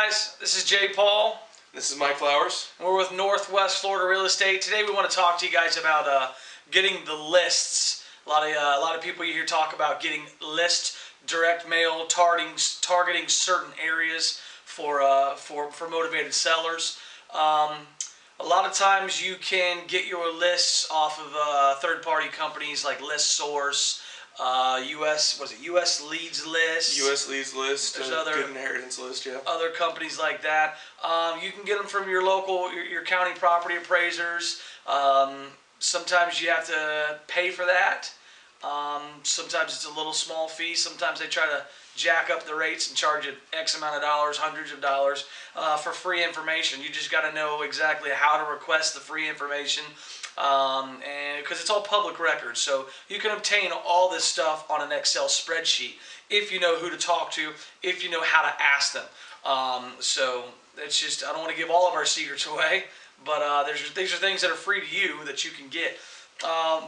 guys? This is Jay Paul. This is Mike Flowers. We're with Northwest Florida Real Estate. Today we want to talk to you guys about getting the lists. A lot of people you hear talk about getting lists, direct mail, targeting certain areas for motivated sellers. A lot of times you can get your lists off of third-party companies like ListSource, US Leads List. US Leads List. There's other Good Inheritance List, yeah. Other companies like that. You can get them from your local, your county property appraisers. Sometimes you have to pay for that. Sometimes it's a little small fee. Sometimes they try to jack up the rates and charge you X amount of dollars, hundreds of dollars for free information. You just got to know exactly how to request the free information, and because it's all public records, so you can obtain all this stuff on an Excel spreadsheet if you know who to talk to, if you know how to ask them. So it's just, I don't want to give all of our secrets away, but these are things that are free to you that you can get.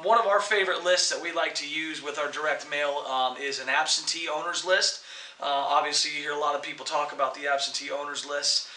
One of our favorite lists that we like to use with our direct mail is an absentee owners list. Obviously, you hear a lot of people talk about the absentee owners list.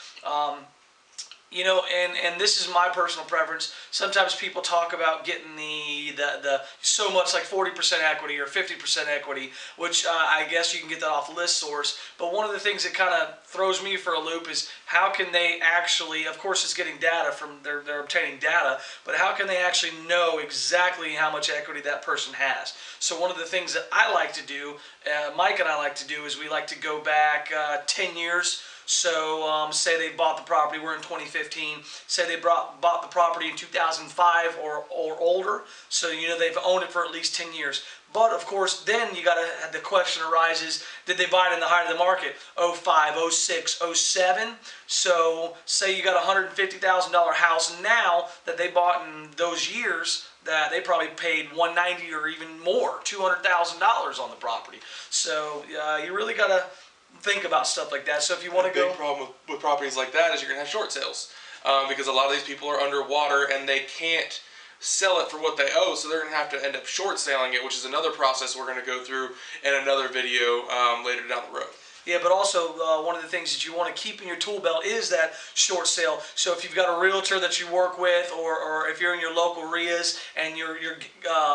You know, and this is my personal preference. Sometimes people talk about getting the so much like 40% equity or 50% equity, which I guess you can get that off ListSource. But one of the things that kind of throws me for a loop is how can they actually, of course it's getting data from, they're obtaining data, but how can they actually know exactly how much equity that person has? So one of the things that I like to do, Mike and I like to do, is we like to go back 10 years. So say they bought the property, we're in 2015, say they bought the property in 2005 or older, so you know they've owned it for at least 10 years. But of course then you gotta, the question arises, did they buy it in the height of the market? 05, 06, 07? So say you got a $150,000 house now that they bought in those years, that they probably paid $190 or even more, $200,000 on the property. So you really gotta think about stuff like that. So if you want to go, the big problem with properties like that is you're gonna have short sales because a lot of these people are underwater and they can't sell it for what they owe, so they're gonna have to end up short selling it, which is another process we're gonna go through in another video later down the road. Yeah, but also one of the things that you want to keep in your tool belt is that short sale. So if you've got a realtor that you work with, or if you're in your local RIAs and you're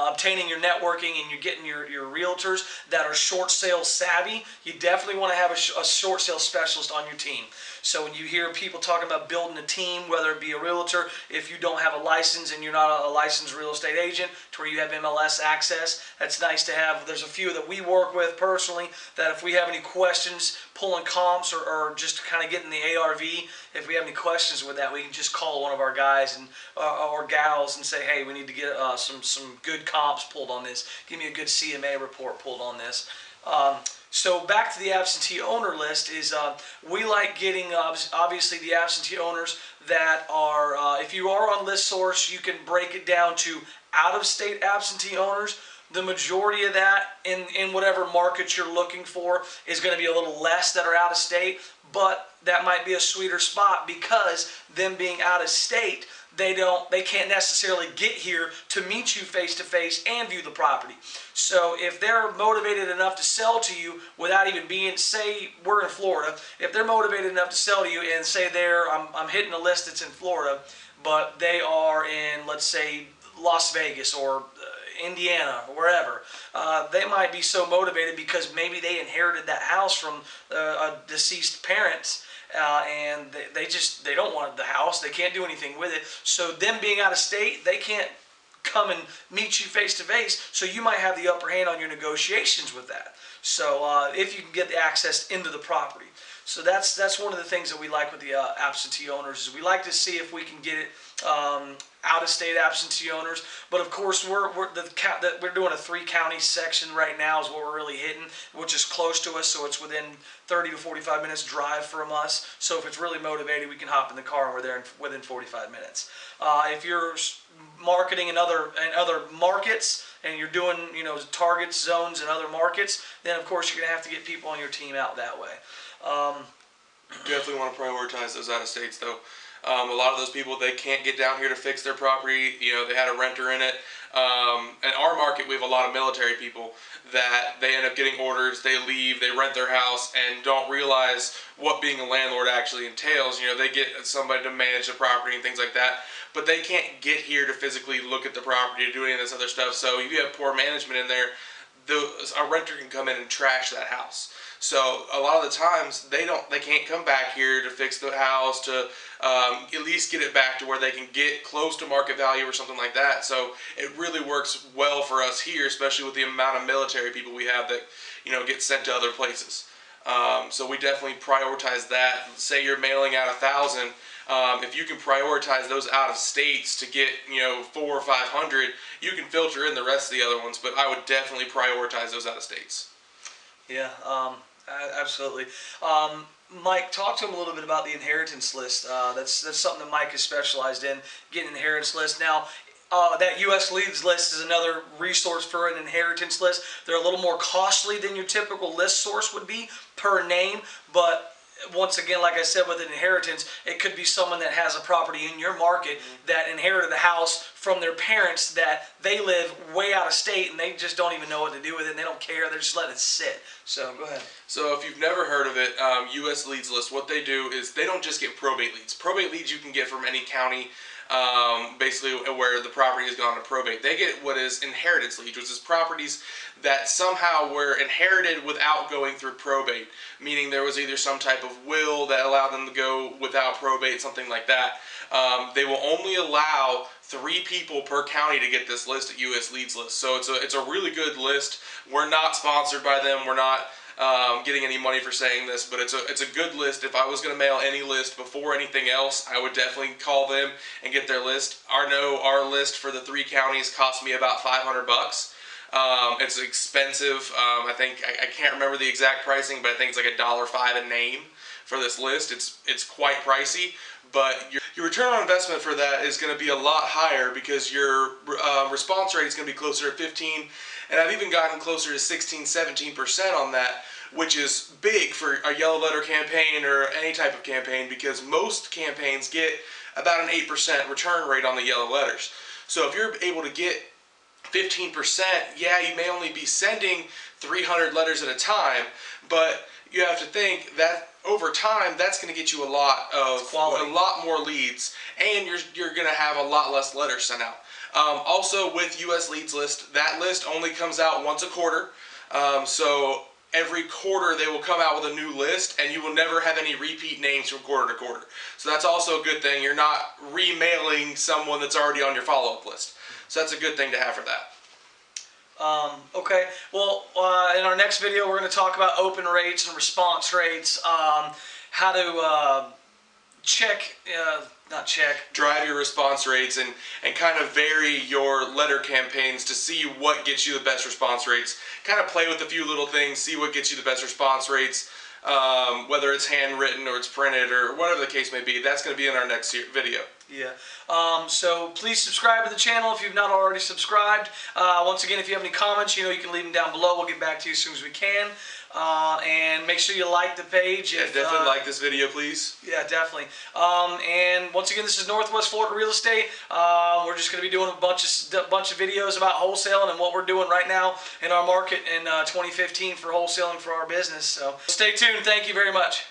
obtaining your networking and you're getting your realtors that are short sale savvy, you definitely want to have a short sale specialist on your team. So when you hear people talking about building a team, whether it be a realtor, if you don't have a license and you're not a licensed real estate agent to where you have MLS access, that's nice to have. There's a few that we work with personally that if we have any questions pulling comps or just kind of getting the ARV, if we have any questions with that, we can just call one of our guys and or gals and say, hey, we need to get some good comps pulled on this. Give me a good CMA report pulled on this. So back to the absentee owner list is we like getting obviously the absentee owners that are, if you are on ListSource, you can break it down to out-of-state absentee owners. The majority of that in whatever market you're looking for is going to be a little less that are out of state, but that might be a sweeter spot because them being out of state, they can't necessarily get here to meet you face to face and view the property. So if they're motivated enough to sell to you without even being, say we're in Florida, if they're motivated enough to sell to you and say I'm hitting a list that's in Florida, but they are in, let's say, Las Vegas or Indiana or wherever, they might be so motivated because maybe they inherited that house from a deceased parents. And they don't want the house. They can't do anything with it. So them being out of state, they can't come and meet you face to face. So you might have the upper hand on your negotiations with that. So if you can get the access into the property. So that's one of the things that we like with the absentee owners is we like to see if we can get it out-of-state absentee owners. But of course we're doing a 3-county section right now is what we're really hitting, which is close to us, so it's within 30 to 45 minutes drive from us. So if it's really motivated, we can hop in the car and we're there within 45 minutes. If you're marketing in other markets and you're doing targets, zones, and other markets, then of course you're going to have to get people on your team out that way. You have definitely want to prioritize those out of states though. A lot of those people, they can't get down here to fix their property. You know, they had a renter in it. In our market, we have a lot of military people that they end up getting orders, they leave, they rent their house, and don't realize what being a landlord actually entails. You know, they get somebody to manage the property and things like that, but they can't get here to physically look at the property, to do any of this other stuff. So if you have poor management in there, a renter can come in and trash that house. So a lot of the times they can't come back here to fix the house, to at least get it back to where they can get close to market value or something like that. So it really works well for us here, especially with the amount of military people we have that, you know, get sent to other places. So we definitely prioritize that. Say you're mailing out 1,000. If you can prioritize those out of states to get, you know, 400 or 500, you can filter in the rest of the other ones. But I would definitely prioritize those out of states. Yeah, absolutely. Mike, talk to him a little bit about the inheritance list. That's something that Mike is specialized in, getting an inheritance list. Now, that U.S. Leads list is another resource for an inheritance list. They're a little more costly than your typical list source would be per name, but once again, like I said, with an inheritance, it could be someone that has a property in your market that inherited the house from their parents that they live way out of state and they just don't even know what to do with it and they don't care. They're just letting it sit. So go ahead. So if you've never heard of it, U.S. Leads List, what they do is they don't just get probate leads. Probate leads you can get from any county, basically where the property has gone to probate. They get what is inheritance leads, which is properties that somehow were inherited without going through probate, meaning there was either some type of will that allowed them to go without probate, something like that. They will only allow 3 people per county to get this list at U.S. Leads List. So it's a really good list. We're not sponsored by them. We're not getting any money for saying this, but it's a good list. If I was going to mail any list before anything else, I would definitely call them and get their list. Our list for the 3 counties cost me about $500. It's expensive. I think I can't remember the exact pricing, but I think it's like $1.05 a name for this list. It's quite pricey, but your return on investment for that is going to be a lot higher because your response rate is going to be closer to 15, and I've even gotten closer to 16-17% on that, which is big for a yellow letter campaign or any type of campaign, because most campaigns get about an 8% return rate on the yellow letters. So if you're able to get 15%, yeah, you may only be sending 300 letters at a time, but you have to think that over time, that's going to get you a lot more leads, and you're going to have a lot less letters sent out. Also, with U.S. Leads List, that list only comes out once a quarter. So every quarter they will come out with a new list, and you will never have any repeat names from quarter to quarter. So that's also a good thing. You're not remailing someone that's already on your follow-up list. So that's a good thing to have for that. Okay, well, in our next video, we're going to talk about open rates and response rates, how to drive your response rates and kind of vary your letter campaigns to see what gets you the best response rates. Kind of play with a few little things, see what gets you the best response rates, whether it's handwritten or it's printed or whatever the case may be. That's going to be in our next video. Yeah. So please subscribe to the channel if you've not already subscribed. Once again, if you have any comments, you can leave them down below. We'll get back to you as soon as we can. And make sure you like the page. Yeah, definitely like this video, please. Yeah, definitely. And once again, this is Northwest Florida Real Estate. We're just going to be doing a bunch of videos about wholesaling and what we're doing right now in our market in 2015 for wholesaling for our business. So stay tuned. Thank you very much.